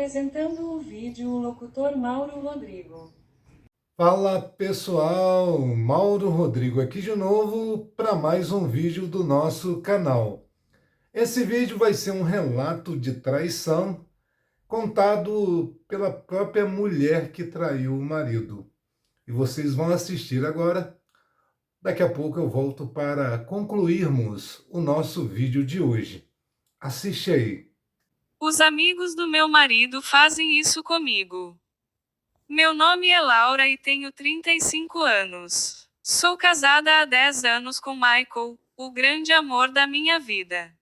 Apresentando o vídeo o locutor Mauro Rodrigo. Fala pessoal, Mauro Rodrigo aqui de novo para mais um vídeo do nosso canal. Esse vídeo vai ser um relato de traição contado pela própria mulher que traiu o marido. E vocês vão assistir agora. Daqui a pouco eu volto para concluirmos o nosso vídeo de hoje. Assiste aí. Os amigos do meu marido fazem isso comigo. Meu nome é Laura e tenho 35 anos. Sou casada há 10 anos com Michael, o grande amor da minha vida.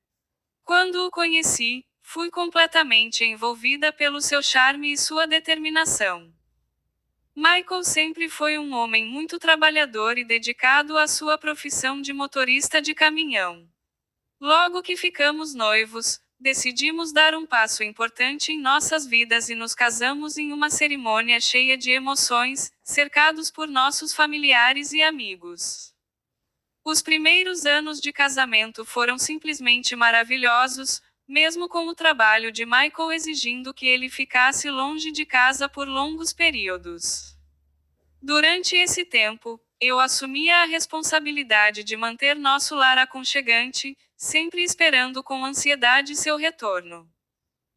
Quando o conheci, fui completamente envolvida pelo seu charme e sua determinação. Michael sempre foi um homem muito trabalhador e dedicado à sua profissão de motorista de caminhão. Logo que ficamos noivos, decidimos dar um passo importante em nossas vidas e nos casamos em uma cerimônia cheia de emoções, cercados por nossos familiares e amigos. Os primeiros anos de casamento foram simplesmente maravilhosos, mesmo com o trabalho de Michael exigindo que ele ficasse longe de casa por longos períodos. Durante esse tempo, eu assumia a responsabilidade de manter nosso lar aconchegante, sempre esperando com ansiedade seu retorno.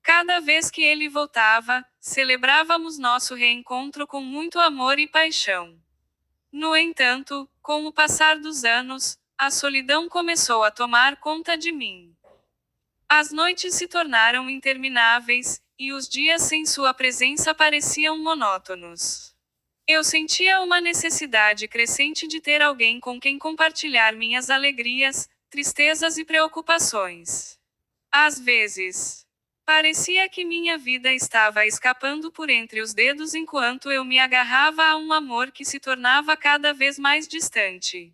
Cada vez que ele voltava, celebrávamos nosso reencontro com muito amor e paixão. No entanto, com o passar dos anos, a solidão começou a tomar conta de mim. As noites se tornaram intermináveis, e os dias sem sua presença pareciam monótonos. Eu sentia uma necessidade crescente de ter alguém com quem compartilhar minhas alegrias, tristezas e preocupações. Às vezes, parecia que minha vida estava escapando por entre os dedos enquanto eu me agarrava a um amor que se tornava cada vez mais distante.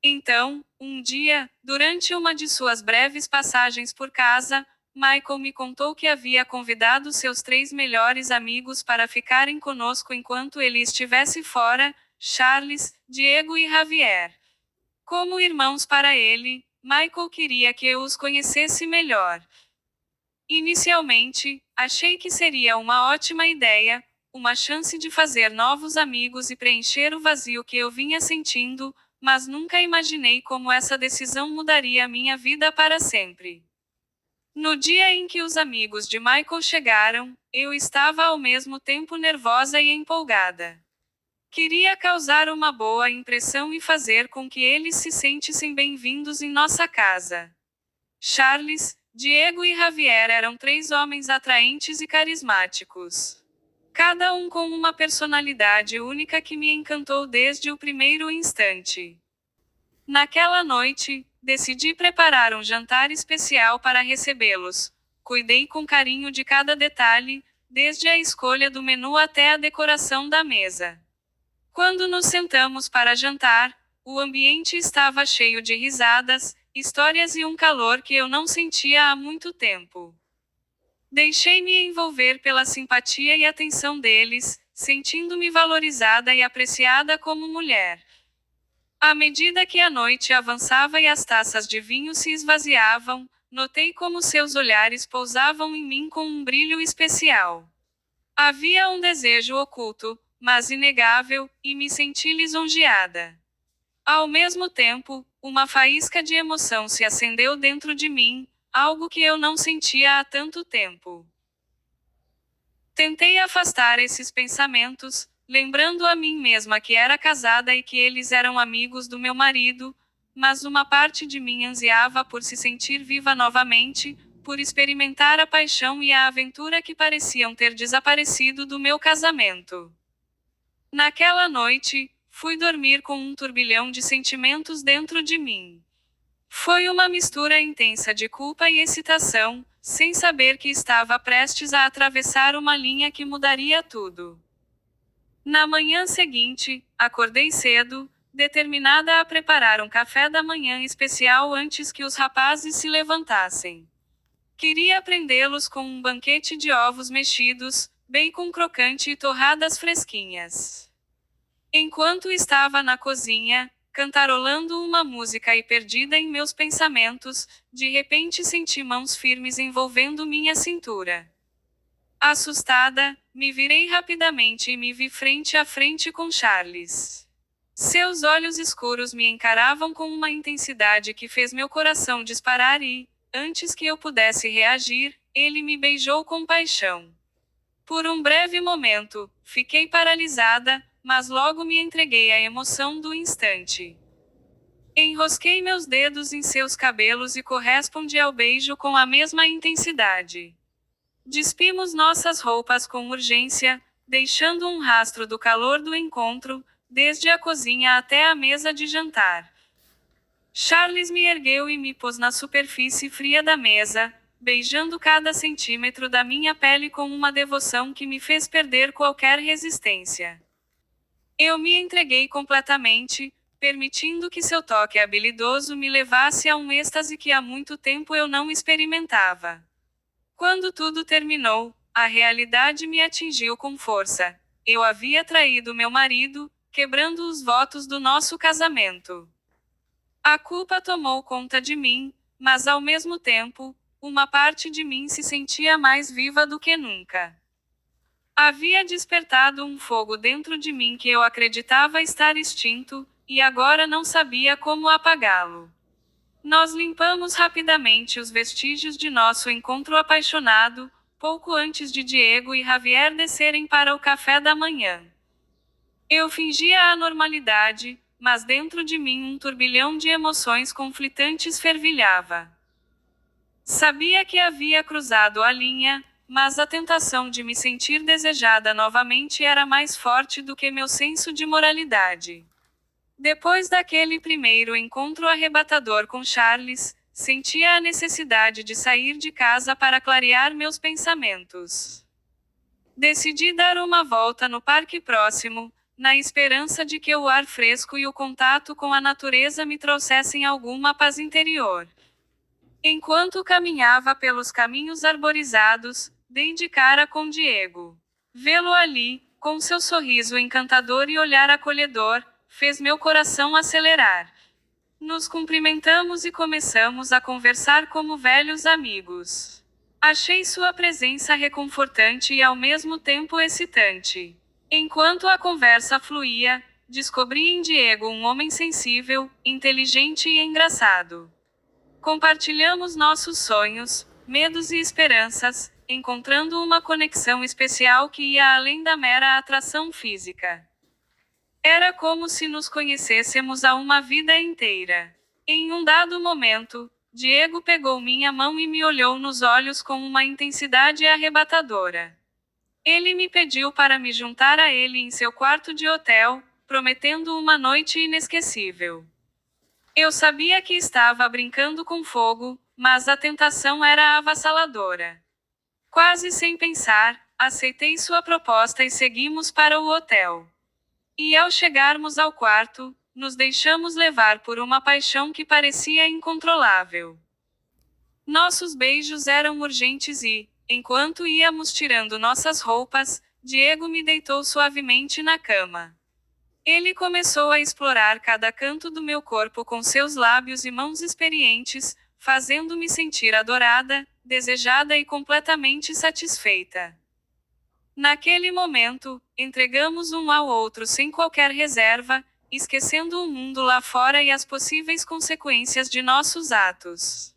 Então, um dia, durante uma de suas breves passagens por casa, Michael me contou que havia convidado seus 3 melhores amigos para ficarem conosco enquanto ele estivesse fora: Charles, Diego e Javier. Como irmãos para ele, Michael queria que eu os conhecesse melhor. Inicialmente, achei que seria uma ótima ideia, uma chance de fazer novos amigos e preencher o vazio que eu vinha sentindo, mas nunca imaginei como essa decisão mudaria minha vida para sempre. No dia em que os amigos de Michael chegaram, eu estava ao mesmo tempo nervosa e empolgada. Queria causar uma boa impressão e fazer com que eles se sentissem bem-vindos em nossa casa. Charles, Diego e Javier eram 3 homens atraentes e carismáticos. Cada um com uma personalidade única que me encantou desde o primeiro instante. Naquela noite, decidi preparar um jantar especial para recebê-los. Cuidei com carinho de cada detalhe, desde a escolha do menu até a decoração da mesa. Quando nos sentamos para jantar, o ambiente estava cheio de risadas, histórias e um calor que eu não sentia há muito tempo. Deixei-me envolver pela simpatia e atenção deles, sentindo-me valorizada e apreciada como mulher. À medida que a noite avançava e as taças de vinho se esvaziavam, notei como seus olhares pousavam em mim com um brilho especial. Havia um desejo oculto, mas inegável, e me senti lisonjeada. Ao mesmo tempo, uma faísca de emoção se acendeu dentro de mim, algo que eu não sentia há tanto tempo. Tentei afastar esses pensamentos, lembrando a mim mesma que era casada e que eles eram amigos do meu marido, mas uma parte de mim ansiava por se sentir viva novamente, por experimentar a paixão e a aventura que pareciam ter desaparecido do meu casamento. Naquela noite, fui dormir com um turbilhão de sentimentos dentro de mim. Foi uma mistura intensa de culpa e excitação, sem saber que estava prestes a atravessar uma linha que mudaria tudo. Na manhã seguinte, acordei cedo, determinada a preparar um café da manhã especial antes que os rapazes se levantassem. Queria prendê-los com um banquete de ovos mexidos, bacon crocante e torradas fresquinhas. Enquanto estava na cozinha, cantarolando uma música e perdida em meus pensamentos, de repente senti mãos firmes envolvendo minha cintura. Assustada, me virei rapidamente e me vi frente a frente com Charles. Seus olhos escuros me encaravam com uma intensidade que fez meu coração disparar e, antes que eu pudesse reagir, ele me beijou com paixão. Por um breve momento, fiquei paralisada, mas logo me entreguei à emoção do instante. Enrosquei meus dedos em seus cabelos e correspondi ao beijo com a mesma intensidade. Despimos nossas roupas com urgência, deixando um rastro do calor do encontro, desde a cozinha até a mesa de jantar. Charles me ergueu e me pôs na superfície fria da mesa, beijando cada centímetro da minha pele com uma devoção que me fez perder qualquer resistência. Eu me entreguei completamente, permitindo que seu toque habilidoso me levasse a um êxtase que há muito tempo eu não experimentava. Quando tudo terminou, a realidade me atingiu com força. Eu havia traído meu marido, quebrando os votos do nosso casamento. A culpa tomou conta de mim, mas ao mesmo tempo, uma parte de mim se sentia mais viva do que nunca. Havia despertado um fogo dentro de mim que eu acreditava estar extinto, e agora não sabia como apagá-lo. Nós limpamos rapidamente os vestígios de nosso encontro apaixonado, pouco antes de Diego e Javier descerem para o café da manhã. Eu fingia a normalidade, mas dentro de mim um turbilhão de emoções conflitantes fervilhava. Sabia que havia cruzado a linha, mas a tentação de me sentir desejada novamente era mais forte do que meu senso de moralidade. Depois daquele primeiro encontro arrebatador com Charles, sentia a necessidade de sair de casa para clarear meus pensamentos. Decidi dar uma volta no parque próximo, na esperança de que o ar fresco e o contato com a natureza me trouxessem alguma paz interior. Enquanto caminhava pelos caminhos arborizados, dei de cara com Diego. Vê-lo ali, com seu sorriso encantador e olhar acolhedor, fez meu coração acelerar. Nos cumprimentamos e começamos a conversar como velhos amigos. Achei sua presença reconfortante e ao mesmo tempo excitante. Enquanto a conversa fluía, descobri em Diego um homem sensível, inteligente e engraçado. Compartilhamos nossos sonhos, medos e esperanças, encontrando uma conexão especial que ia além da mera atração física. Era como se nos conhecêssemos há uma vida inteira. Em um dado momento, Diego pegou minha mão e me olhou nos olhos com uma intensidade arrebatadora. Ele me pediu para me juntar a ele em seu quarto de hotel, prometendo uma noite inesquecível. Eu sabia que estava brincando com fogo, mas a tentação era avassaladora. Quase sem pensar, aceitei sua proposta e seguimos para o hotel. E ao chegarmos ao quarto, nos deixamos levar por uma paixão que parecia incontrolável. Nossos beijos eram urgentes e, enquanto íamos tirando nossas roupas, Diego me deitou suavemente na cama. Ele começou a explorar cada canto do meu corpo com seus lábios e mãos experientes, fazendo-me sentir adorada, desejada e completamente satisfeita. Naquele momento, entregamos um ao outro sem qualquer reserva, esquecendo o mundo lá fora e as possíveis consequências de nossos atos.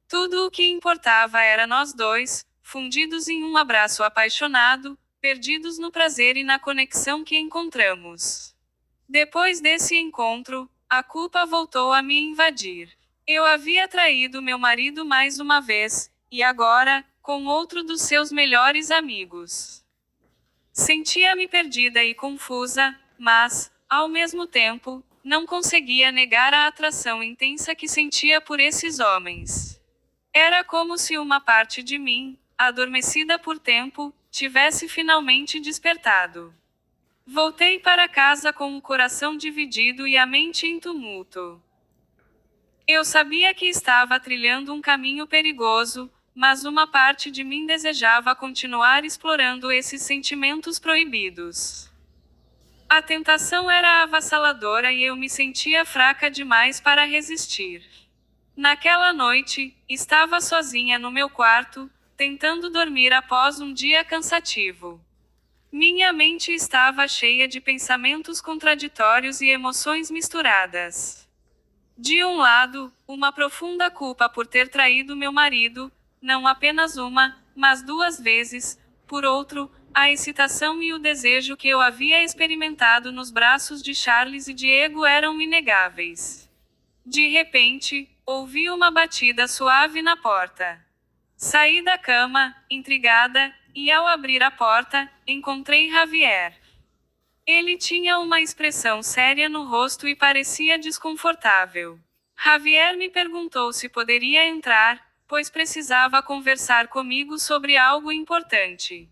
Tudo o que importava era nós dois, fundidos em um abraço apaixonado, perdidos no prazer e na conexão que encontramos. Depois desse encontro, a culpa voltou a me invadir. Eu havia traído meu marido mais uma vez, e agora, com outro dos seus melhores amigos. Sentia-me perdida e confusa, mas, ao mesmo tempo, não conseguia negar a atração intensa que sentia por esses homens. Era como se uma parte de mim, adormecida por tempo, tivesse finalmente despertado. Voltei para casa com o coração dividido e a mente em tumulto. Eu sabia que estava trilhando um caminho perigoso, mas uma parte de mim desejava continuar explorando esses sentimentos proibidos. A tentação era avassaladora e eu me sentia fraca demais para resistir. Naquela noite, estava sozinha no meu quarto, tentando dormir após um dia cansativo. Minha mente estava cheia de pensamentos contraditórios e emoções misturadas. De um lado, uma profunda culpa por ter traído meu marido, não apenas uma, mas 2 vezes. Por outro, a excitação e o desejo que eu havia experimentado nos braços de Charles e Diego eram inegáveis. De repente, ouvi uma batida suave na porta. Saí da cama, intrigada, e ao abrir a porta, encontrei Javier. Ele tinha uma expressão séria no rosto e parecia desconfortável. Javier me perguntou se poderia entrar, pois precisava conversar comigo sobre algo importante.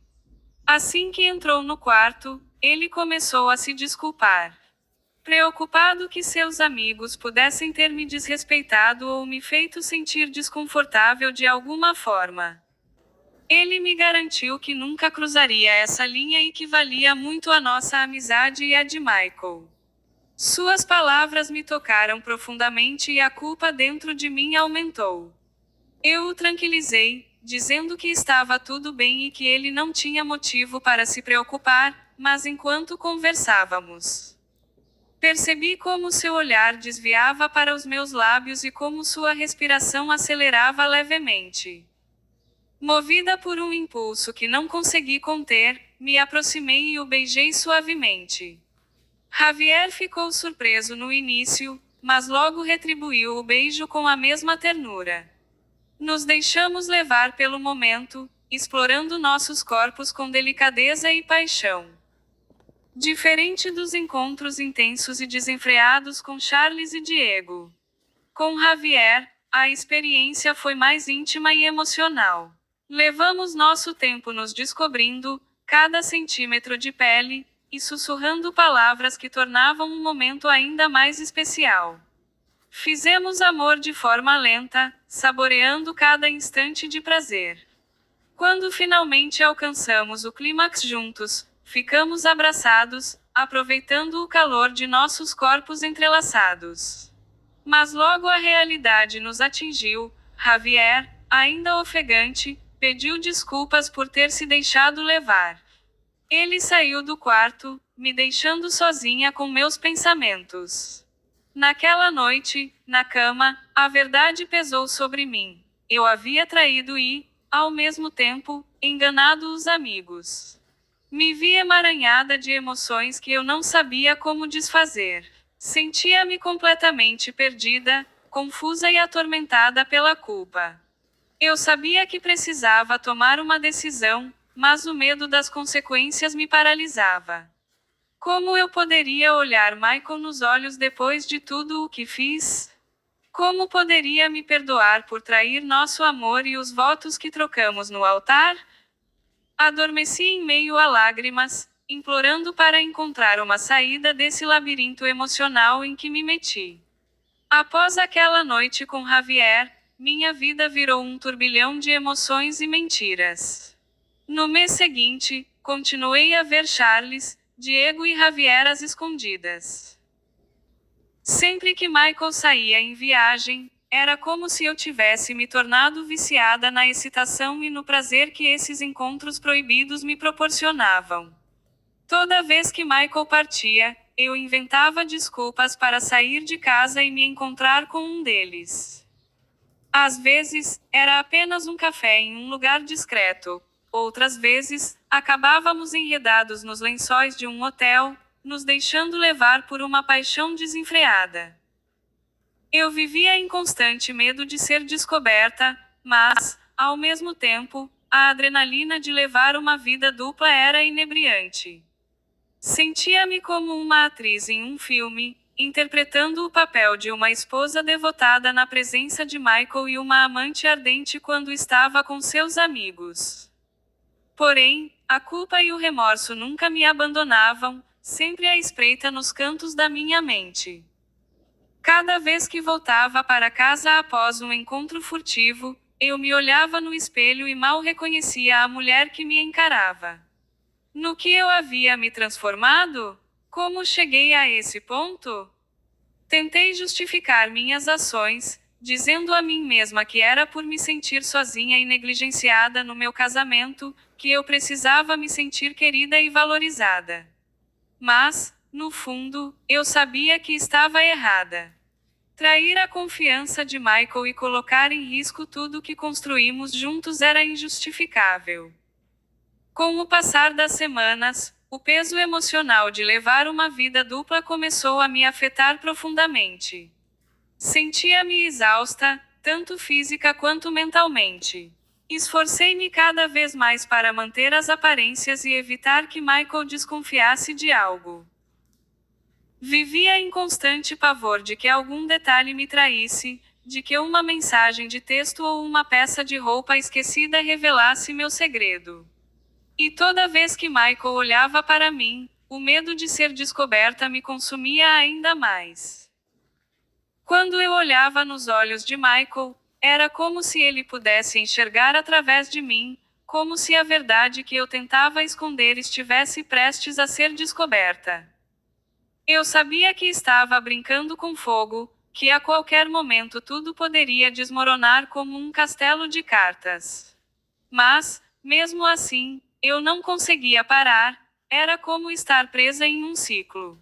Assim que entrou no quarto, ele começou a se desculpar. Preocupado que seus amigos pudessem ter me desrespeitado ou me feito sentir desconfortável de alguma forma. Ele me garantiu que nunca cruzaria essa linha e que valia muito a nossa amizade e a de Michael. Suas palavras me tocaram profundamente e a culpa dentro de mim aumentou. Eu o tranquilizei, dizendo que estava tudo bem e que ele não tinha motivo para se preocupar, mas enquanto conversávamos, percebi como seu olhar desviava para os meus lábios e como sua respiração acelerava levemente. Movida por um impulso que não consegui conter, me aproximei e o beijei suavemente. Javier ficou surpreso no início, mas logo retribuiu o beijo com a mesma ternura. Nos deixamos levar pelo momento, explorando nossos corpos com delicadeza e paixão. Diferente dos encontros intensos e desenfreados com Charles e Diego. Com Javier, a experiência foi mais íntima e emocional. Levamos nosso tempo nos descobrindo, cada centímetro de pele, e sussurrando palavras que tornavam um momento ainda mais especial. Fizemos amor de forma lenta, saboreando cada instante de prazer. Quando finalmente alcançamos o clímax juntos, ficamos abraçados, aproveitando o calor de nossos corpos entrelaçados. Mas logo a realidade nos atingiu. Javier, ainda ofegante, pediu desculpas por ter se deixado levar. Ele saiu do quarto, me deixando sozinha com meus pensamentos. Naquela noite, na cama, a verdade pesou sobre mim. Eu havia traído e, ao mesmo tempo, enganado os amigos. Me vi emaranhada de emoções que eu não sabia como desfazer. Sentia-me completamente perdida, confusa e atormentada pela culpa. Eu sabia que precisava tomar uma decisão, mas o medo das consequências me paralisava. Como eu poderia olhar Michael nos olhos depois de tudo o que fiz? Como poderia me perdoar por trair nosso amor e os votos que trocamos no altar? Adormeci em meio a lágrimas, implorando para encontrar uma saída desse labirinto emocional em que me meti. Após aquela noite com Javier, minha vida virou um turbilhão de emoções e mentiras. No mês seguinte, continuei a ver Charles, Diego e Javier às escondidas. Sempre que Michael saía em viagem, era como se eu tivesse me tornado viciada na excitação e no prazer que esses encontros proibidos me proporcionavam. Toda vez que Michael partia, eu inventava desculpas para sair de casa e me encontrar com um deles. Às vezes, era apenas um café em um lugar discreto. Outras vezes, acabávamos enredados nos lençóis de um hotel, nos deixando levar por uma paixão desenfreada. Eu vivia em constante medo de ser descoberta, mas, ao mesmo tempo, a adrenalina de levar uma vida dupla era inebriante. Sentia-me como uma atriz em um filme, interpretando o papel de uma esposa devotada na presença de Michael e uma amante ardente quando estava com seus amigos. Porém, a culpa e o remorso nunca me abandonavam, sempre à espreita nos cantos da minha mente. Cada vez que voltava para casa após um encontro furtivo, eu me olhava no espelho e mal reconhecia a mulher que me encarava. No que eu havia me transformado? Como cheguei a esse ponto? Tentei justificar minhas ações, dizendo a mim mesma que era por me sentir sozinha e negligenciada no meu casamento, que eu precisava me sentir querida e valorizada. Mas, no fundo, eu sabia que estava errada. Trair a confiança de Michael e colocar em risco tudo que construímos juntos era injustificável. Com o passar das semanas, o peso emocional de levar uma vida dupla começou a me afetar profundamente. Sentia-me exausta, tanto física quanto mentalmente. Esforcei-me cada vez mais para manter as aparências e evitar que Michael desconfiasse de algo. Vivia em constante pavor de que algum detalhe me traísse, de que uma mensagem de texto ou uma peça de roupa esquecida revelasse meu segredo. E toda vez que Michael olhava para mim, o medo de ser descoberta me consumia ainda mais. Quando eu olhava nos olhos de Michael, era como se ele pudesse enxergar através de mim, como se a verdade que eu tentava esconder estivesse prestes a ser descoberta. Eu sabia que estava brincando com fogo, que a qualquer momento tudo poderia desmoronar como um castelo de cartas. Mas, mesmo assim, eu não conseguia parar, era como estar presa em um ciclo.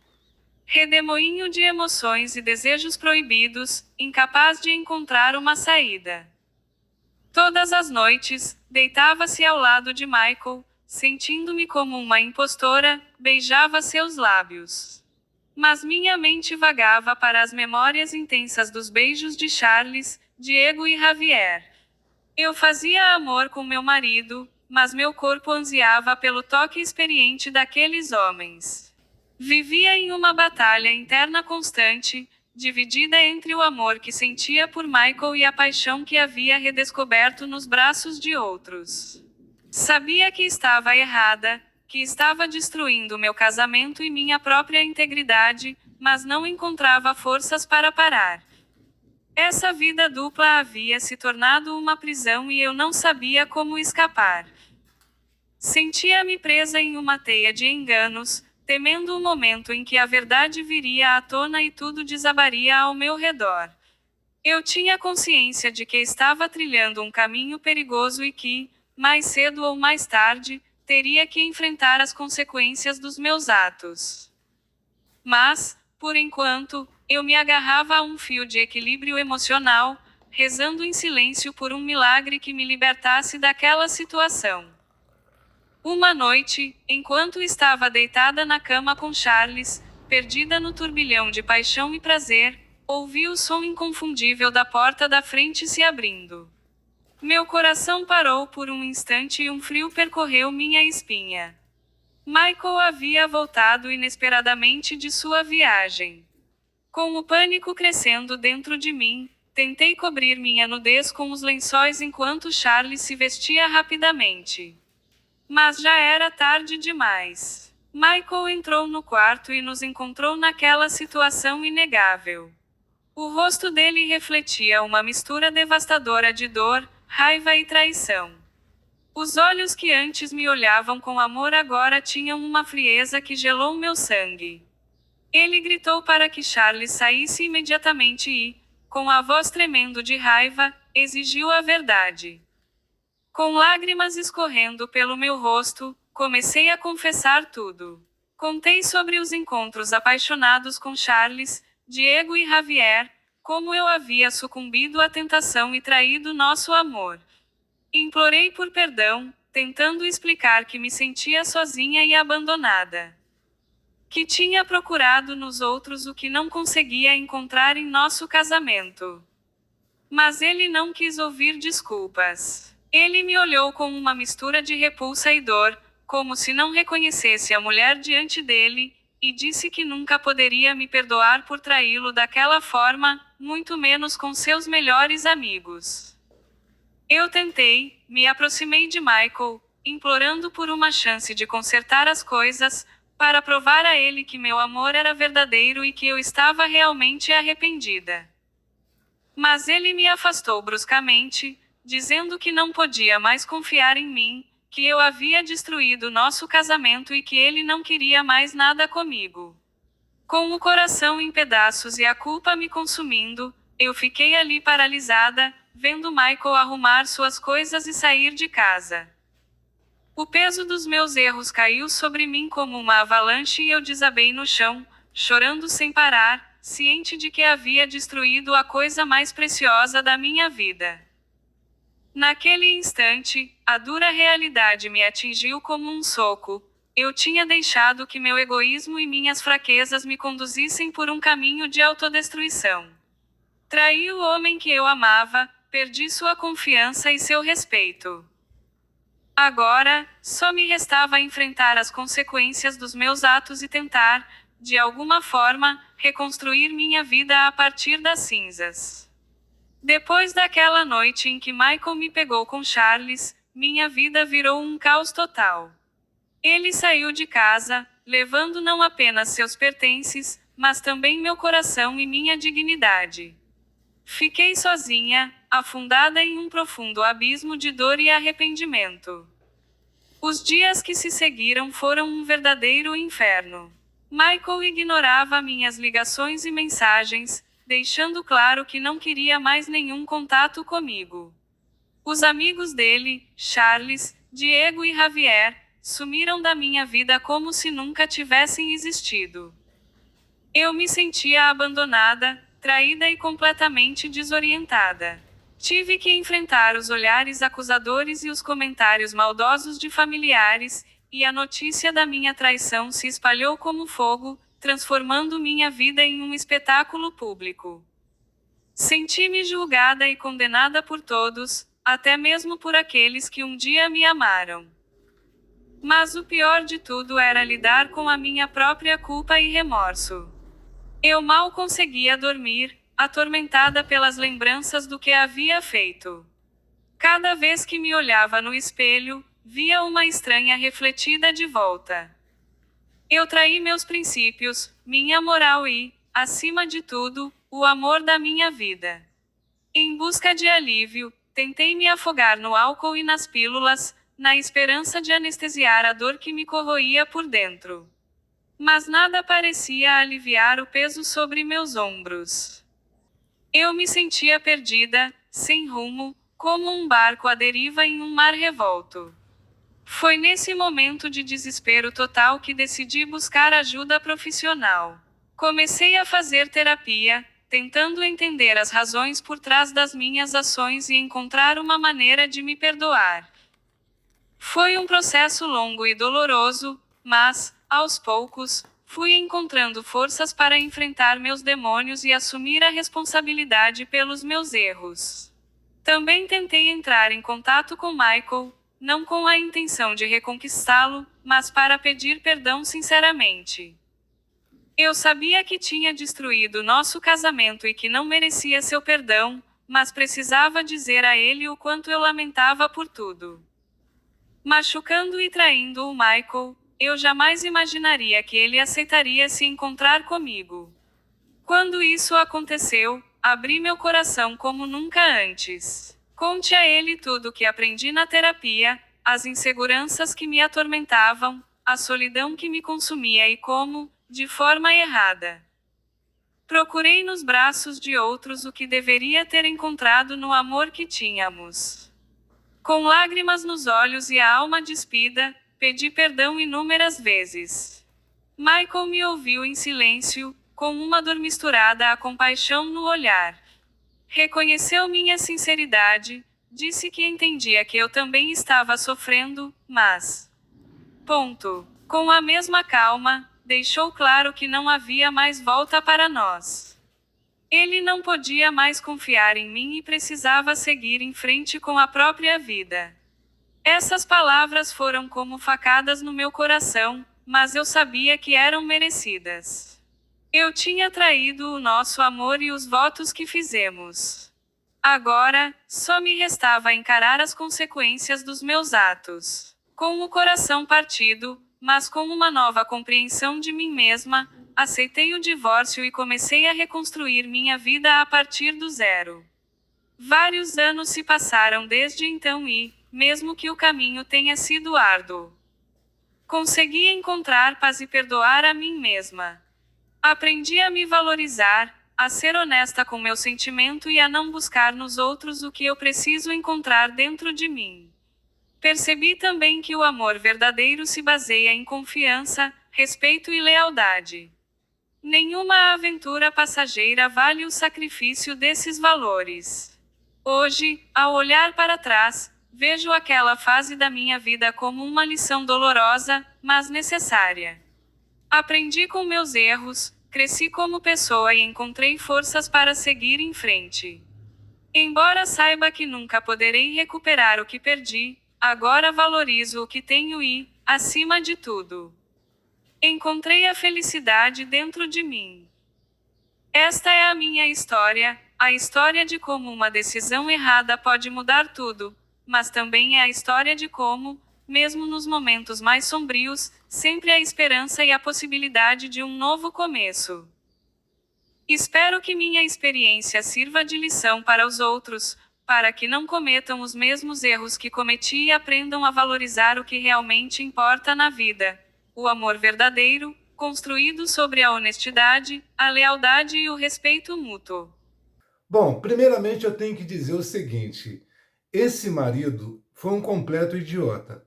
Redemoinho de emoções e desejos proibidos, incapaz de encontrar uma saída. Todas as noites, deitava-se ao lado de Michael, sentindo-me como uma impostora, beijava seus lábios. Mas minha mente vagava para as memórias intensas dos beijos de Charles, Diego e Javier. Eu fazia amor com meu marido, mas meu corpo ansiava pelo toque experiente daqueles homens. Vivia em uma batalha interna constante, dividida entre o amor que sentia por Michael e a paixão que havia redescoberto nos braços de outros. Sabia que estava errada, que estava destruindo meu casamento e minha própria integridade, mas não encontrava forças para parar. Essa vida dupla havia se tornado uma prisão e eu não sabia como escapar. Sentia-me presa em uma teia de enganos, temendo o momento em que a verdade viria à tona e tudo desabaria ao meu redor. Eu tinha consciência de que estava trilhando um caminho perigoso e que, mais cedo ou mais tarde, teria que enfrentar as consequências dos meus atos. Mas, por enquanto, eu me agarrava a um fio de equilíbrio emocional, rezando em silêncio por um milagre que me libertasse daquela situação. Uma noite, enquanto estava deitada na cama com Charles, perdida no turbilhão de paixão e prazer, ouvi o som inconfundível da porta da frente se abrindo. Meu coração parou por um instante e um frio percorreu minha espinha. Michael havia voltado inesperadamente de sua viagem. Com o pânico crescendo dentro de mim, tentei cobrir minha nudez com os lençóis enquanto Charles se vestia rapidamente. Mas já era tarde demais. Michael entrou no quarto e nos encontrou naquela situação inegável. O rosto dele refletia uma mistura devastadora de dor, raiva e traição. Os olhos que antes me olhavam com amor agora tinham uma frieza que gelou meu sangue. Ele gritou para que Charles saísse imediatamente e, com a voz tremendo de raiva, exigiu a verdade. Com lágrimas escorrendo pelo meu rosto, comecei a confessar tudo. Contei sobre os encontros apaixonados com Charles, Diego e Javier, como eu havia sucumbido à tentação e traído nosso amor. Implorei por perdão, tentando explicar que me sentia sozinha e abandonada. Que tinha procurado nos outros o que não conseguia encontrar em nosso casamento. Mas ele não quis ouvir desculpas. Ele me olhou com uma mistura de repulsa e dor, como se não reconhecesse a mulher diante dele, e disse que nunca poderia me perdoar por traí-lo daquela forma, muito menos com seus melhores amigos. Eu tentei, me aproximei de Michael, implorando por uma chance de consertar as coisas, para provar a ele que meu amor era verdadeiro e que eu estava realmente arrependida. Mas ele me afastou bruscamente, dizendo que não podia mais confiar em mim, que eu havia destruído nosso casamento e que ele não queria mais nada comigo. Com o coração em pedaços e a culpa me consumindo, Eu fiquei ali paralisada, vendo Michael arrumar suas coisas e sair de casa. O peso dos meus erros caiu sobre mim como uma avalanche e eu desabei no chão, chorando sem parar, ciente de que havia destruído a coisa mais preciosa da minha vida. Naquele instante, a dura realidade me atingiu como um soco. Eu tinha deixado que meu egoísmo e minhas fraquezas me conduzissem por um caminho de autodestruição. Traí o homem que eu amava, perdi sua confiança e seu respeito. Agora, só me restava enfrentar as consequências dos meus atos e tentar, de alguma forma, reconstruir minha vida a partir das cinzas. Depois daquela noite em que Michael me pegou com Charles, minha vida virou um caos total. Ele saiu de casa, levando não apenas seus pertences, mas também meu coração e minha dignidade. Fiquei sozinha, afundada em um profundo abismo de dor e arrependimento. Os dias que se seguiram foram um verdadeiro inferno. Michael ignorava minhas ligações e mensagens, deixando claro que não queria mais nenhum contato comigo. Os amigos dele, Charles, Diego e Javier, sumiram da minha vida como se nunca tivessem existido. Eu me sentia abandonada, traída e completamente desorientada. Tive que enfrentar os olhares acusadores e os comentários maldosos de familiares, e a notícia da minha traição se espalhou como fogo, transformando minha vida em um espetáculo público. Senti-me julgada e condenada por todos, até mesmo por aqueles que um dia me amaram. Mas o pior de tudo era lidar com a minha própria culpa e remorso. Eu mal conseguia dormir, atormentada pelas lembranças do que havia feito. Cada vez que me olhava no espelho, via uma estranha refletida de volta. Eu traí meus princípios, minha moral e, acima de tudo, o amor da minha vida. Em busca de alívio, tentei me afogar no álcool e nas pílulas, na esperança de anestesiar a dor que me corroía por dentro. Mas nada parecia aliviar o peso sobre meus ombros. Eu me sentia perdida, sem rumo, como um barco à deriva em um mar revolto. Foi nesse momento de desespero total que decidi buscar ajuda profissional. Comecei a fazer terapia, tentando entender as razões por trás das minhas ações e encontrar uma maneira de me perdoar. Foi um processo longo e doloroso, mas, aos poucos, fui encontrando forças para enfrentar meus demônios e assumir a responsabilidade pelos meus erros. Também tentei entrar em contato com Michael, não com a intenção de reconquistá-lo, mas para pedir perdão sinceramente. Eu sabia que tinha destruído nosso casamento e que não merecia seu perdão, mas precisava dizer a ele o quanto eu lamentava por tudo. Machucando e traindo o Michael, eu jamais imaginaria que ele aceitaria se encontrar comigo. Quando isso aconteceu, abri meu coração como nunca antes. Conte a ele tudo o que aprendi na terapia, as inseguranças que me atormentavam, a solidão que me consumia e como, de forma errada, procurei nos braços de outros o que deveria ter encontrado no amor que tínhamos. Com lágrimas nos olhos e a alma despida, pedi perdão inúmeras vezes. Michael me ouviu em silêncio, com uma dor misturada a compaixão no olhar. Reconheceu minha sinceridade, disse que entendia que eu também estava sofrendo, mas... Com a mesma calma, deixou claro que não havia mais volta para nós. Ele não podia mais confiar em mim e precisava seguir em frente com a própria vida. Essas palavras foram como facadas no meu coração, mas eu sabia que eram merecidas. Eu tinha traído o nosso amor e os votos que fizemos. Agora, só me restava encarar as consequências dos meus atos. Com o coração partido, mas com uma nova compreensão de mim mesma, aceitei o divórcio e comecei a reconstruir minha vida a partir do zero. Vários anos se passaram desde então e, mesmo que o caminho tenha sido árduo, consegui encontrar paz e perdoar a mim mesma. Aprendi a me valorizar, a ser honesta com meu sentimento e a não buscar nos outros o que eu preciso encontrar dentro de mim. Percebi também que o amor verdadeiro se baseia em confiança, respeito e lealdade. Nenhuma aventura passageira vale o sacrifício desses valores. Hoje, ao olhar para trás, vejo aquela fase da minha vida como uma lição dolorosa, mas necessária. Aprendi com meus erros, cresci como pessoa e encontrei forças para seguir em frente. Embora saiba que nunca poderei recuperar o que perdi, agora valorizo o que tenho e, acima de tudo, encontrei a felicidade dentro de mim. Esta é a minha história, a história de como uma decisão errada pode mudar tudo, mas também é a história de como, mesmo nos momentos mais sombrios, sempre há esperança e a possibilidade de um novo começo. Espero que minha experiência sirva de lição para os outros, para que não cometam os mesmos erros que cometi e aprendam a valorizar o que realmente importa na vida: o amor verdadeiro, construído sobre a honestidade, a lealdade e o respeito mútuo. Bom, primeiramente eu tenho que dizer o seguinte: esse marido foi um completo idiota.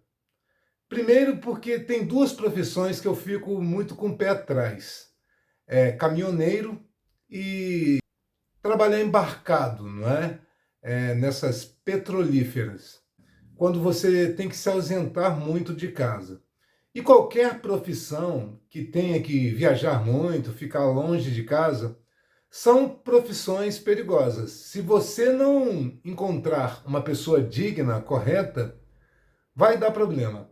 Primeiro porque tem duas profissões que eu fico muito com o pé atrás. Caminhoneiro e trabalhar embarcado, não é? Nessas petrolíferas, quando você tem que se ausentar muito de casa. E qualquer profissão que tenha que viajar muito, ficar longe de casa, são profissões perigosas. Se você não encontrar uma pessoa digna, correta, vai dar problema.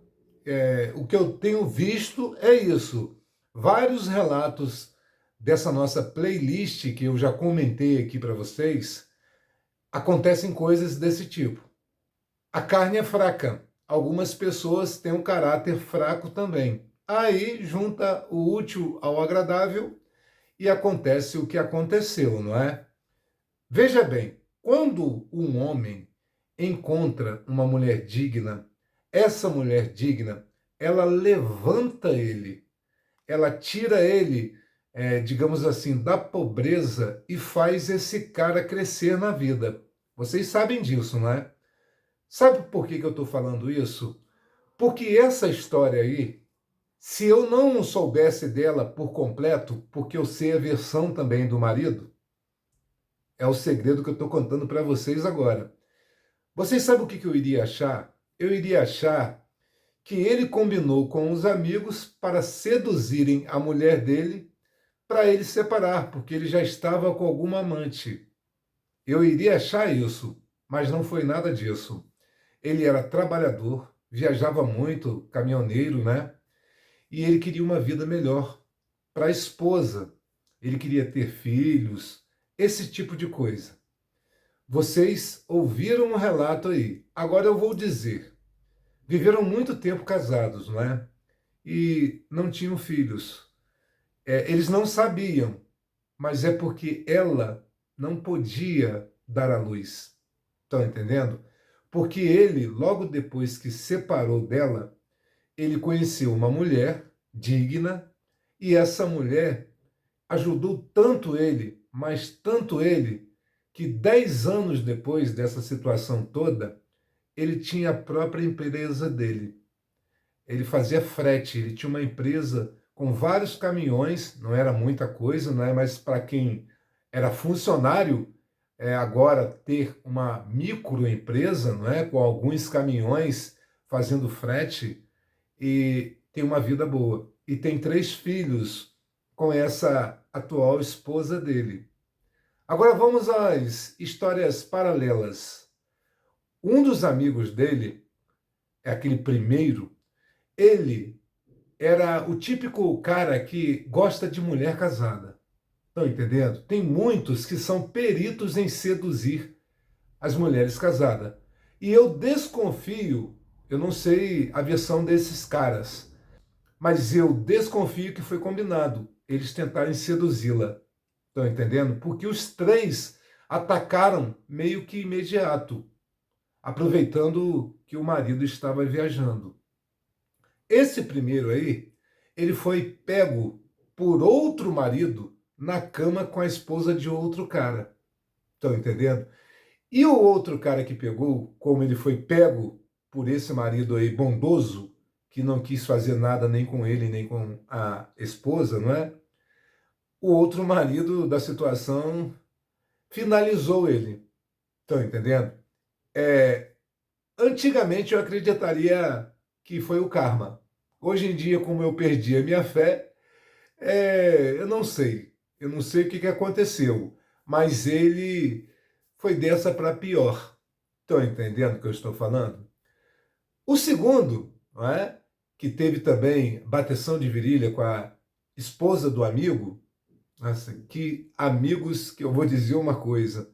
O que eu tenho visto é isso. Vários relatos dessa nossa playlist que eu já comentei aqui para vocês, acontecem coisas desse tipo. A carne é fraca. Algumas pessoas têm um caráter fraco também. Aí junta o útil ao agradável e acontece o que aconteceu, não é? Veja bem, quando um homem encontra uma mulher digna, essa mulher digna, ela levanta ele, ela tira ele, digamos assim, da pobreza e faz esse cara crescer na vida. Vocês sabem disso, não é? Sabe por que eu estou falando isso? Porque essa história aí, se eu não soubesse dela por completo, porque eu sei a versão também do marido, é o segredo que eu estou contando para vocês agora. Vocês sabem o que eu iria achar? Eu iria achar que ele combinou com os amigos para seduzirem a mulher dele para ele separar, porque ele já estava com alguma amante. Eu iria achar isso, mas não foi nada disso. Ele era trabalhador, viajava muito, caminhoneiro, né? E ele queria uma vida melhor para a esposa. Ele queria ter filhos, esse tipo de coisa. Vocês ouviram o relato aí. Agora eu vou dizer. Viveram muito tempo casados, não é? E não tinham filhos. Eles não sabiam, mas é porque ela não podia dar à luz. Estão entendendo? Porque ele, logo depois que separou dela, ele conheceu uma mulher digna e essa mulher ajudou tanto ele, mas tanto ele, que 10 anos depois dessa situação toda, ele tinha a própria empresa dele. Ele fazia frete, ele tinha uma empresa com vários caminhões, não era muita coisa, não é? Mas para quem era funcionário, agora ter uma microempresa, não é? Com alguns caminhões fazendo frete e tem uma vida boa. E tem 3 filhos com essa atual esposa dele. Agora vamos às histórias paralelas. Um dos amigos dele, aquele primeiro, ele era o típico cara que gosta de mulher casada. Estão entendendo? Tem muitos que são peritos em seduzir as mulheres casadas. E eu desconfio, eu não sei a versão desses caras, mas eu desconfio que foi combinado eles tentarem seduzi-la. Estão entendendo? Porque os 3 atacaram meio que imediato, aproveitando que o marido estava viajando. Esse primeiro aí, ele foi pego por outro marido na cama com a esposa de outro cara. Estão entendendo? E o outro cara que pegou, como ele foi pego por esse marido aí bondoso, que não quis fazer nada nem com ele, nem com a esposa, não é? O outro marido da situação finalizou ele. Estão entendendo? É, antigamente eu acreditaria que foi o karma. Hoje em dia, como eu perdi a minha fé, eu não sei. Eu não sei o que aconteceu. Mas ele foi dessa para pior. Estão entendendo o que eu estou falando? O segundo, não é? Que teve também bateção de virilha com a esposa do amigo. Nossa, que amigos, que eu vou dizer uma coisa.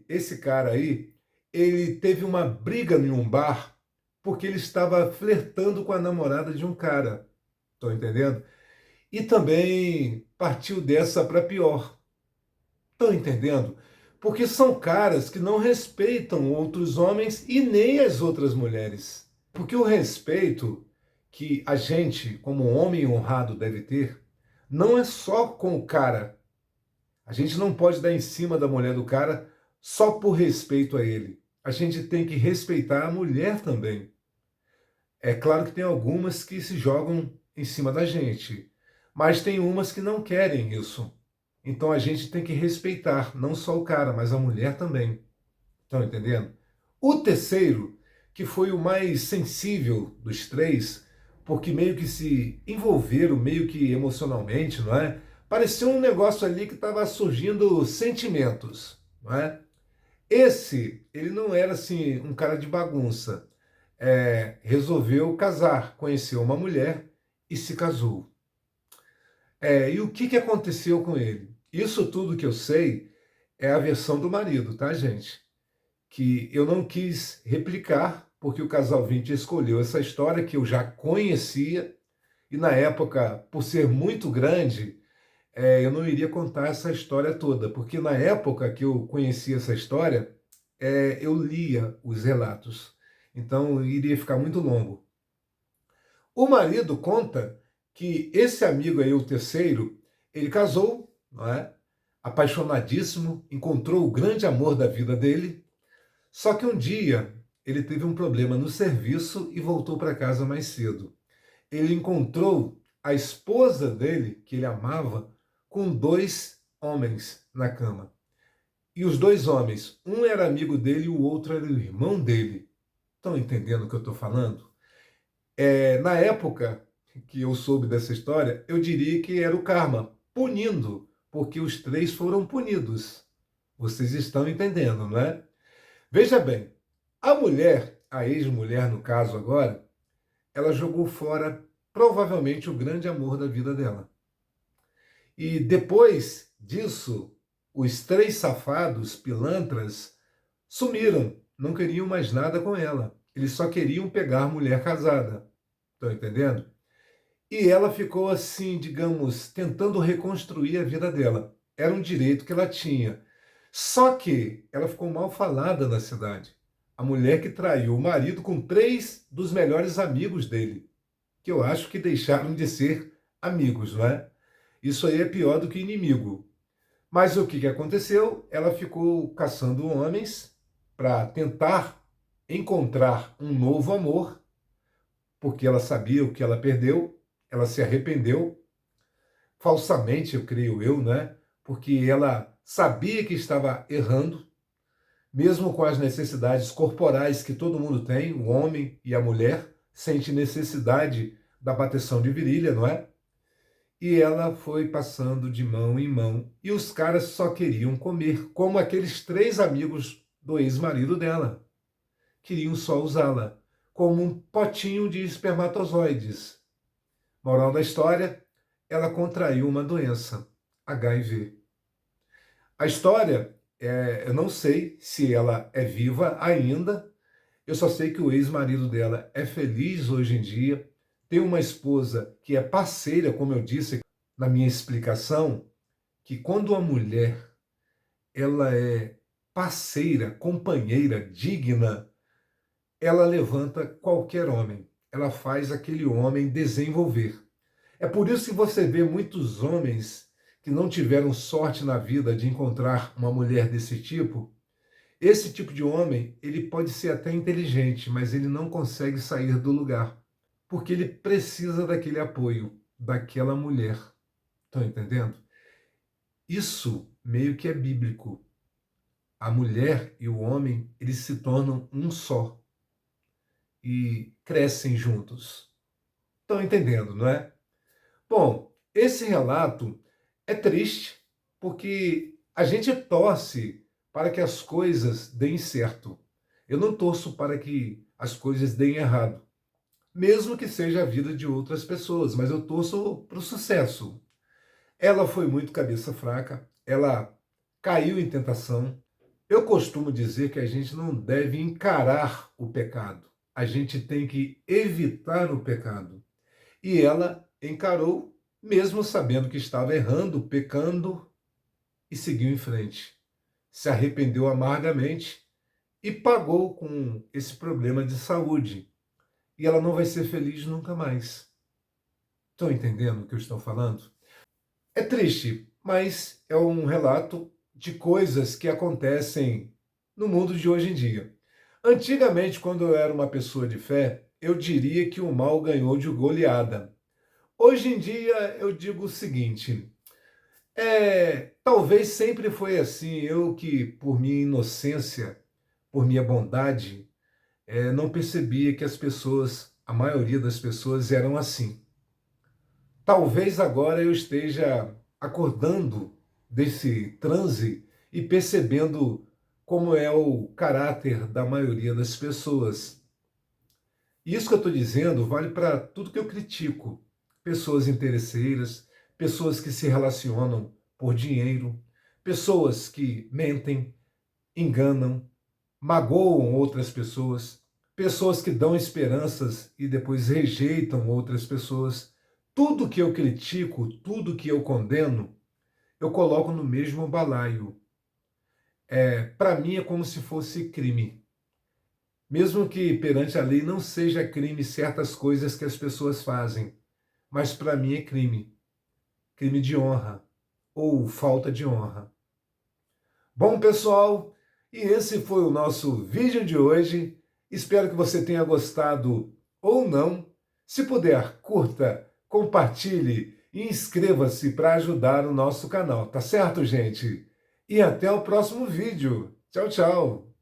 Esse cara aí, ele teve uma briga em um bar porque ele estava flertando com a namorada de um cara. Estão entendendo? E também partiu dessa para pior. Estão entendendo? Porque são caras que não respeitam outros homens e nem as outras mulheres. Porque o respeito que a gente, como homem honrado, deve ter, não é só com o cara. A gente não pode dar em cima da mulher do cara só por respeito a ele. A gente tem que respeitar a mulher também. É claro que tem algumas que se jogam em cima da gente, mas tem umas que não querem isso. Então a gente tem que respeitar não só o cara, mas a mulher também. Estão entendendo? O terceiro, que foi o mais sensível dos três, porque meio que se envolveram, meio que emocionalmente, não é? Parecia um negócio ali que estava surgindo sentimentos, não é? Ele não era assim um cara de bagunça. Resolveu casar, conheceu uma mulher e se casou. E o que aconteceu com ele? Isso tudo que eu sei é a versão do marido, tá, gente? Que eu não quis replicar, porque o Casal 20 escolheu essa história que eu já conhecia, e na época, por ser muito grande, eu não iria contar essa história toda, porque na época que eu conhecia essa história, eu lia os relatos, então iria ficar muito longo. O marido conta que esse amigo aí, o terceiro, ele casou, não é? Apaixonadíssimo, encontrou o grande amor da vida dele, só que um dia ele teve um problema no serviço e voltou para casa mais cedo. Ele encontrou a esposa dele, que ele amava, com dois homens na cama. E os dois homens, um era amigo dele e o outro era o irmão dele. Estão entendendo o que eu estou falando? Na época que eu soube dessa história, eu diria que era o karma, punindo, porque os três foram punidos. Vocês estão entendendo, não é? Veja bem, a mulher, a ex-mulher no caso agora, ela jogou fora provavelmente o grande amor da vida dela. E depois disso, os três safados, pilantras, sumiram, não queriam mais nada com ela. Eles só queriam pegar mulher casada. Estão entendendo? E ela ficou assim, digamos, tentando reconstruir a vida dela. Era um direito que ela tinha. Só que ela ficou mal falada na cidade. A mulher que traiu o marido com três dos melhores amigos dele, que eu acho que deixaram de ser amigos, não é? Isso aí é pior do que inimigo. Mas o que aconteceu? Ela ficou caçando homens para tentar encontrar um novo amor, porque ela sabia o que ela perdeu, ela se arrependeu, falsamente, eu creio eu, né? Porque ela sabia que estava errando, mesmo com as necessidades corporais que todo mundo tem, o homem e a mulher sente necessidade da bateção de virilha, não é? E ela foi passando de mão em mão, e os caras só queriam comer, como aqueles três amigos do ex-marido dela. Queriam só usá-la como um potinho de espermatozoides. Moral da história, ela contraiu uma doença, HIV. A história, eu não sei se ela é viva ainda, eu só sei que o ex-marido dela é feliz hoje em dia, tem uma esposa que é parceira, como eu disse na minha explicação, que quando a mulher ela é parceira, companheira, digna, ela levanta qualquer homem, ela faz aquele homem desenvolver. É por isso que você vê muitos homens que não tiveram sorte na vida de encontrar uma mulher desse tipo, esse tipo de homem, ele pode ser até inteligente, mas ele não consegue sair do lugar, porque ele precisa daquele apoio, daquela mulher. Estão entendendo? Isso meio que é bíblico. A mulher e o homem, eles se tornam um só e crescem juntos. Estão entendendo, não é? Bom, esse relato é triste porque a gente torce para que as coisas deem certo. Eu não torço para que as coisas deem errado, mesmo que seja a vida de outras pessoas, mas eu torço para o sucesso. Ela foi muito cabeça fraca, ela caiu em tentação. Eu costumo dizer que a gente não deve encarar o pecado, a gente tem que evitar o pecado. E ela encarou, mesmo sabendo que estava errando, pecando, e seguiu em frente. Se arrependeu amargamente e pagou com esse problema de saúde. E ela não vai ser feliz nunca mais. Estão entendendo o que eu estou falando? É triste, mas é um relato de coisas que acontecem no mundo de hoje em dia. Antigamente, quando eu era uma pessoa de fé, eu diria que o mal ganhou de goleada. Hoje em dia, eu digo o seguinte: talvez sempre foi assim, eu que, por minha inocência, por minha bondade, não percebia que as pessoas, a maioria das pessoas, eram assim. Talvez agora eu esteja acordando desse transe e percebendo como é o caráter da maioria das pessoas. E isso que eu estou dizendo vale para tudo que eu critico. Pessoas interesseiras, pessoas que se relacionam por dinheiro, pessoas que mentem, enganam, magoam outras pessoas, pessoas que dão esperanças e depois rejeitam outras pessoas. Tudo que eu critico, tudo que eu condeno, eu coloco no mesmo balaio. Para mim é como se fosse crime. Mesmo que perante a lei não seja crime certas coisas que as pessoas fazem, mas para mim é crime. Crime de honra ou falta de honra. Bom, pessoal, e esse foi o nosso vídeo de hoje. Espero que você tenha gostado ou não. Se puder, curta, compartilhe e inscreva-se para ajudar o nosso canal, tá certo, gente? E até o próximo vídeo. Tchau, tchau!